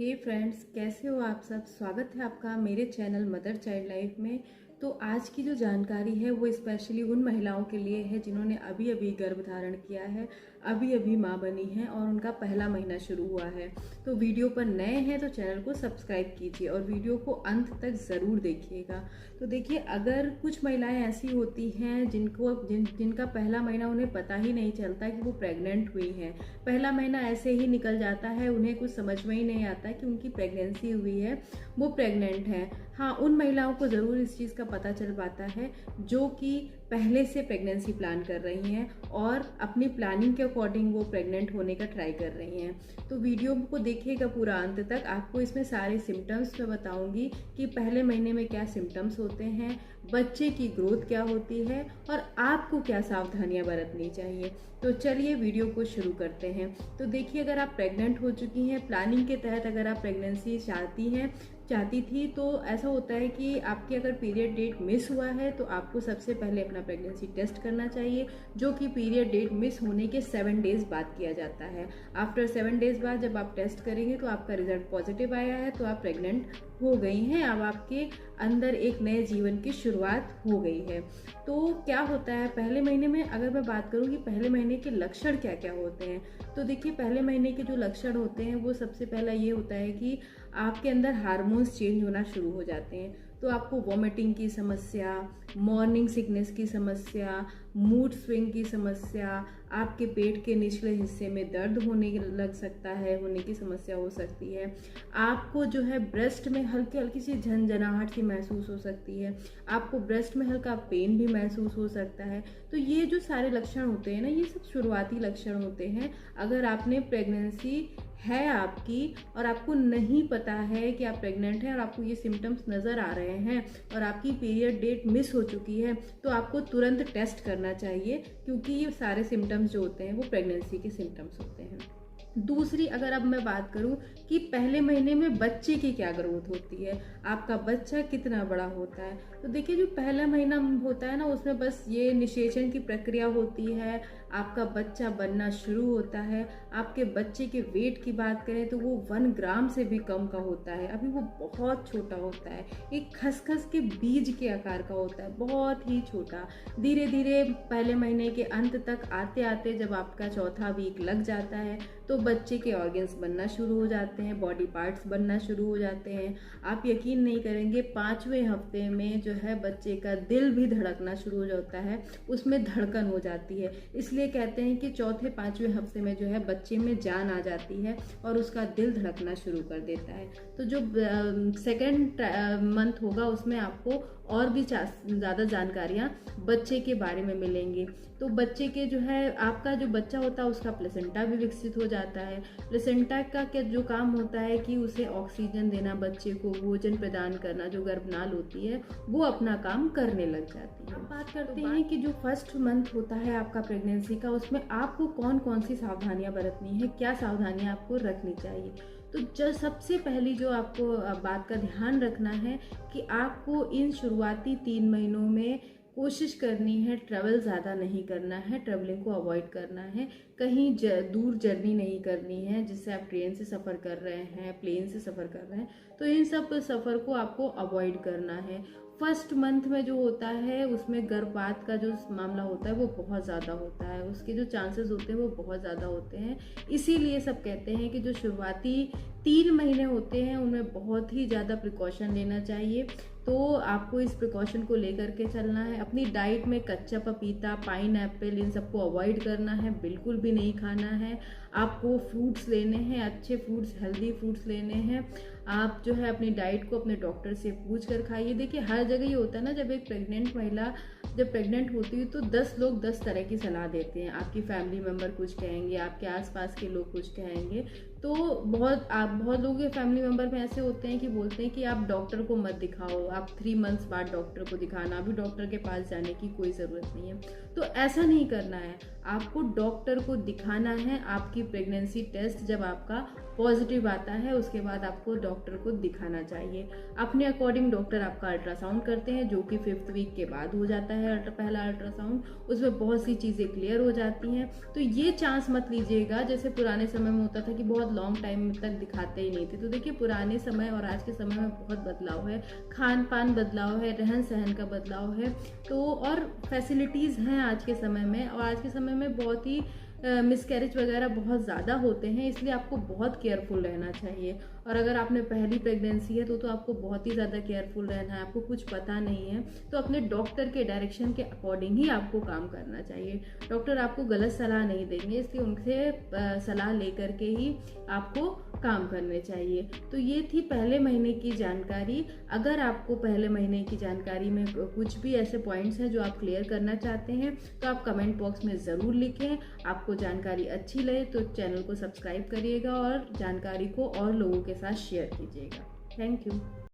हे friends, कैसे हो आप सब। स्वागत है आपका मेरे चैनल मदर चाइल्ड लाइफ में। तो आज की जो जानकारी है वो स्पेशली उन महिलाओं के लिए है जिन्होंने अभी अभी गर्भ धारण किया है, अभी अभी माँ बनी है और उनका पहला महीना शुरू हुआ है। तो वीडियो पर नए हैं तो चैनल को सब्सक्राइब कीजिए और वीडियो को अंत तक ज़रूर देखिएगा। तो देखिए, अगर कुछ महिलाएं ऐसी होती हैं जिनका पहला महीना उन्हें पता ही नहीं चलता कि वो प्रेग्नेंट हुई हैं, पहला महीना ऐसे ही निकल जाता है, उन्हें कुछ समझ में ही नहीं आता कि उनकी प्रेगनेंसी हुई है, वो प्रेग्नेंट है। हाँ, उन महिलाओं को ज़रूर इस चीज़ का पता चल पाता है जो कि पहले से प्रेगनेंसी प्लान कर रही हैं और अपनी प्लानिंग के अकॉर्डिंग वो प्रेग्नेंट होने का ट्राई कर रही हैं। तो वीडियो को देखिएगा पूरा अंत तक। आपको इसमें सारे सिम्टम्स मैं बताऊंगी कि पहले महीने में क्या सिम्टम्स होते हैं, बच्चे की ग्रोथ क्या होती है और आपको क्या सावधानियां बरतनी चाहिए। तो चलिए वीडियो को शुरू करते हैं। तो देखिए, अगर आप प्रेग्नेंट हो चुकी हैं, प्लानिंग के तहत अगर आप प्रेगनेंसी चाहती थी, तो ऐसा होता है कि आपकी अगर पीरियड डेट मिस हुआ है तो आपको सबसे पहले अपना प्रेगनेंसी टेस्ट करना चाहिए, जो कि पीरियड डेट मिस होने के 7 डेज बाद किया जाता है। आफ्टर 7 डेज बाद जब आप टेस्ट करेंगे तो आपका रिजल्ट पॉजिटिव आया है तो आप प्रेग्नेंट हो गई हैं। अब आपके अंदर एक नए जीवन की शुरुआत हो गई है। तो क्या होता है पहले महीने में, अगर मैं बात करूँ कि पहले महीने के लक्षण क्या क्या होते हैं, तो देखिए, पहले महीने के जो लक्षण होते हैं वो सबसे पहला ये होता है कि आपके अंदर हार्मोन्स चेंज होना शुरू हो जाते हैं। तो आपको वॉमिटिंग की समस्या, मॉर्निंग सिकनेस की समस्या, मूड स्विंग की समस्या, आपके पेट के निचले हिस्से में दर्द होने लग सकता है, होने की समस्या हो सकती है। आपको जो है ब्रेस्ट में हल्की हल्की सी झंझनाहट सी महसूस हो सकती है, आपको ब्रेस्ट में हल्का पेन भी महसूस हो सकता है। तो ये जो सारे लक्षण होते हैं ना, ये सब शुरुआती लक्षण होते हैं। अगर आपने प्रेगनेंसी है आपकी और आपको नहीं पता है कि आप प्रेग्नेंट हैं और आपको ये सिम्टम्स नज़र आ रहे हैं और आपकी पीरियड डेट मिस हो चुकी है, तो आपको तुरंत टेस्ट करना चाहिए, क्योंकि ये सारे सिम्टम्स जो होते हैं वो प्रेगनेंसी के सिम्टम्स होते हैं। दूसरी, अगर अब मैं बात करूं कि पहले महीने में बच्चे की क्या ग्रोथ होती है, आपका बच्चा कितना बड़ा होता है, तो देखिए, जो पहला महीना होता है ना, उसमें बस ये निषेचन की प्रक्रिया होती है, आपका बच्चा बनना शुरू होता है। आपके बच्चे के वेट की बात करें तो वो 1 ग्राम से भी कम का होता है, अभी वो बहुत छोटा होता है, एक खसखस के बीज के आकार का होता है, बहुत ही छोटा। धीरे धीरे पहले महीने के अंत तक आते आते जब आपका चौथा वीक लग जाता है तो बच्चे के ऑर्गन्स बनना शुरू हो जाते हैं, बॉडी पार्ट्स बनना शुरू हो जाते हैं। आप यकीन नहीं करेंगे, 5वें हफ्ते में जो है बच्चे का दिल भी धड़कना शुरू हो जाता है, उसमें धड़कन हो जाती है। इसलिए कहते हैं कि चौथे 5वें हफ्ते में जो है बच्चे में जान आ जाती है और उसका दिल धड़कना शुरू कर देता है। तो जो सेकेंड मंथ होगा उसमें आपको और भी ज़्यादा जानकारियाँ बच्चे के बारे में मिलेंगी। तो बच्चे के जो है, आपका जो बच्चा होता है उसका प्लेसेंटा भी विकसित हो जाता है। प्लेसेंटा का क्या जो काम होता है कि उसे ऑक्सीजन देना, बच्चे को भोजन प्रदान करना, जो गर्भनाल होती है वो अपना काम करने लग जाती है। बात करते हैं कि जो फर्स्ट मंथ होता है आपका प्रेगनेंसी का, उसमें आपको कौन कौन सी सावधानियां बरतनी है, क्या सावधानियां आपको रखनी चाहिए। तो जो सबसे पहली जो आपको बात का ध्यान रखना है कि आपको इन शुरुआती 3 महीनों में कोशिश करनी है ट्रैवल ज़्यादा नहीं करना है, ट्रैवलिंग को अवॉइड करना है, कहीं दूर जर्नी नहीं करनी है, जिससे आप ट्रेन से सफ़र कर रहे हैं, प्लेन से सफ़र कर रहे हैं, तो इन सब सफ़र को आपको अवॉइड करना है। फर्स्ट मंथ में जो होता है उसमें गर्भपात का जो मामला होता है वो बहुत ज़्यादा होता है, उसके जो चांसेस होते हैं वो बहुत ज़्यादा होते हैं। इसीलिए सब कहते हैं कि जो शुरुआती 3 महीने होते हैं उनमें बहुत ही ज़्यादा प्रिकॉशन लेना चाहिए। तो आपको इस प्रिकॉशन को लेकर के चलना है। अपनी डाइट में कच्चा पपीता, पाइनएप्पल, इन सबको अवॉइड करना है, बिल्कुल भी नहीं खाना है। आपको फ्रूट्स लेने हैं, अच्छे फ्रूट्स, हेल्दी फ्रूट्स लेने हैं। आप जो है अपनी डाइट को अपने डॉक्टर से पूछ कर खाइए। देखिए, हर जगह ये होता है ना, जब एक प्रेग्नेंट महिला जब प्रेग्नेंट होती है तो 10 लोग 10 तरह की सलाह देते हैं। आपकी फैमिली मेम्बर कुछ कहेंगे, आपके आसपास के लोग कुछ कहेंगे। तो बहुत लोगों के फैमिली मेम्बर में ऐसे होते हैं कि बोलते हैं कि आप डॉक्टर को मत दिखाओ, आप 3 मंथ्स बाद डॉक्टर को दिखाना, अभी डॉक्टर के पास जाने की कोई ज़रूरत नहीं है। तो ऐसा नहीं करना है, आपको डॉक्टर को दिखाना है। आपकी प्रेगनेंसी टेस्ट जब आपका पॉजिटिव आता है उसके बाद आपको डॉक्टर को दिखाना चाहिए। अपने अकॉर्डिंग डॉक्टर आपका अल्ट्रासाउंड करते हैं, जो कि 5th वीक के बाद हो जाता है पहला अल्ट्रासाउंड। उसमें बहुत सी चीज़ें क्लियर हो जाती हैं। तो ये चांस मत लीजिएगा जैसे पुराने समय में होता था कि बहुत लॉन्ग टाइम तक दिखाते ही नहीं थे। तो देखिए पुराने समय और आज के समय में बहुत बदलाव है, खान पान बदलाव है, रहन सहन का बदलाव है, तो और फैसिलिटीज़ हैं आज के समय में। और आज के समय में बहुत ही मिसकैरेज वगैरह बहुत ज़्यादा होते हैं, इसलिए आपको बहुत केयरफुल रहना चाहिए। और अगर आपने पहली प्रेगनेंसी है तो आपको बहुत ही ज़्यादा केयरफुल रहना है। आपको कुछ पता नहीं है तो अपने डॉक्टर के डायरेक्शन के अकॉर्डिंग ही आपको काम करना चाहिए। डॉक्टर आपको गलत सलाह नहीं देंगे, इसलिए उनसे सलाह लेकर के ही आपको काम करने चाहिए। तो ये थी पहले महीने की जानकारी। अगर आपको पहले महीने की जानकारी में कुछ भी ऐसे पॉइंट्स हैं जो आप क्लियर करना चाहते हैं तो आप कमेंट बॉक्स में ज़रूर लिखें। आपको जानकारी अच्छी लगे तो चैनल को सब्सक्राइब करिएगा और जानकारी को और लोगों के साथ शेयर कीजिएगा। Thank you.